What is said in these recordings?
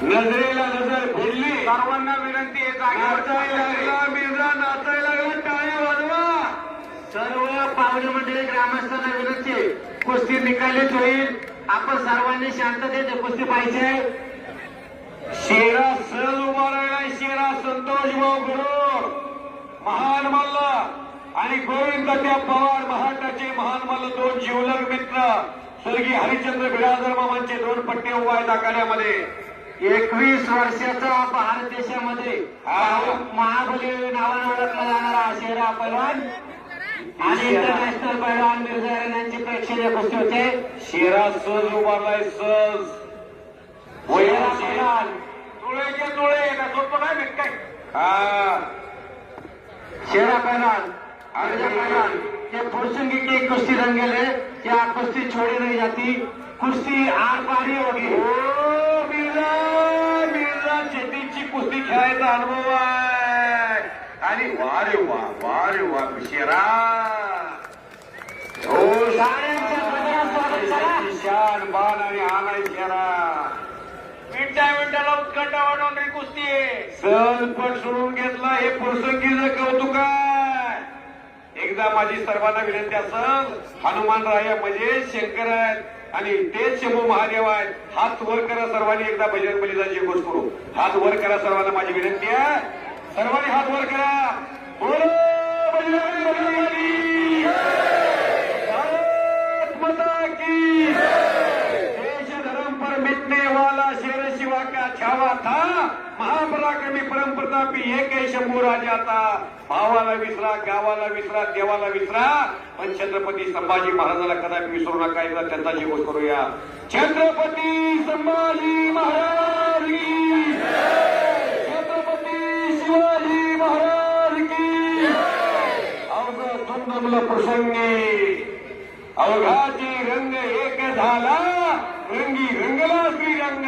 नजरेला नजर भिडली, सर्वांना विनंती आहे नाचायला लागला मिर्झा, नाचायला लागला, टाळी वाजवा. सर्व पाहुणे मंडळी ग्रामस्थांना विनंती आहे, कुस्ती निकालीच होईल. आपण सर्वांनी शांततेत कुस्ती पाहिजे. शेरा सहज उभा राहिला, शेरा संतोष भाऊ गरुड महान मल्ल आणि गोविंद त्या पवार महाराष्ट्राचे महान मल्ल, दोन जीवलग मित्र स्वर्गीय हरिश्चंद्र बिरादर मामांचे दोन पट्टे उभा आहेत आखाड्यामध्ये. 21 वर्षाचा भारत देशामध्ये महाबली नावाने ओळखला जाणारा शेरा पैलवान आणि इंटरनॅशनल पैलवान मिर्झा यांची प्रेक्षणीय कुस्ती होते. शेरा सहज उभारलाय, सहज शेरा पैलवान तुळेचे तुळे का सोपं काय भेट काय. हा शेरा पैलवान मिर्झा पैलवान ये फुरसंगी की कुश्ती रंगेले, क्या कुश्ती छोड़ी नहीं जाती, कुश्ती आर पारी होगी. ओ मिर्झा, मिर्झा शेतीची कुस्ती खेळायचा अनुभव आहे आणि वा रे वा शेरा. हो गाड्यांच्या गजरात स्वागत करा. शान बाण आणि आणाय शेरा. मिनिटाला उत्कंठा वाढवणारी कुस्ती आहे. सहज पट सोडून घेतला, हे फुरसंगीचं कौतुक आहे. एकदा माझी सर्वांना विनंती असेल, हनुमानराया म्हणजे शंकर आहेत आणि तेच शंभू महादेव आहेत. हात वर करा सर्वांनी, एकदा बजरंग बलीचा जयघोष करू. हात वर करा सर्वांना, माझी विनंती आहे, सर्वांनी हात वर करा. बोलो बजरंग बली, भारत माता की. देश धर्म पर मिटने वाला शेर शिवा का छावा था, महापराक्रमी परमप्रतापी एक शंभू राजा था. भावाला विसरा, गावाला विसरा, देवाला विसरा, पण छत्रपती संभाजी महाराजाला कदापि विसरू नका. एकदा त्यांचा जयघोष करूया. छत्रपती संभाजी महाराज की, छत्रपती शिवाजी महाराज की. अवघ तुंदमल प्रसंगी अवघाची रंग एक झाला, रंगी रंगला श्रीरंग.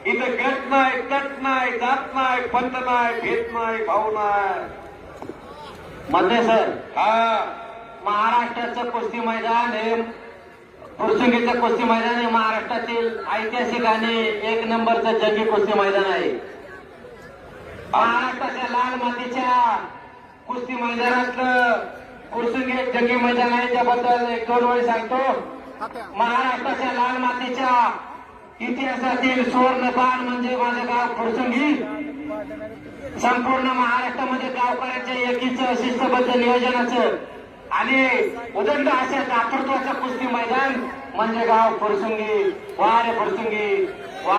इथं गट नाही, तट नाही, जात नाही, पंत नाही, भेद नाही, भाव नाही. मध्ये सर हा महाराष्ट्राचं कुस्ती मैदान हे फुरसंगीचं कुस्ती मैदान हे महाराष्ट्रातील ऐतिहासिक आणि एक नंबरचं जंगी कुस्ती मैदान आहे. महाराष्ट्राच्या लाल मातीच्या कुस्ती मैदानातलं फुरसंगी एक जंगी मैदान आहे. त्याबद्दल 1-2 वेळ सांगतो. महाराष्ट्राच्या लाल मातीच्या इतिहासातील सुवर्ण बाण म्हणजे माझं गाव फुरसंगी. संपूर्ण महाराष्ट्रामध्ये गावकऱ्यांच्या एकीचं शिस्तबद्ध नियोजनाचं आणि उदंड अशा दातृत्वाचं कुस्ती मैदान म्हणजे गाव फुरसंगी. वा रे फुरसंगी.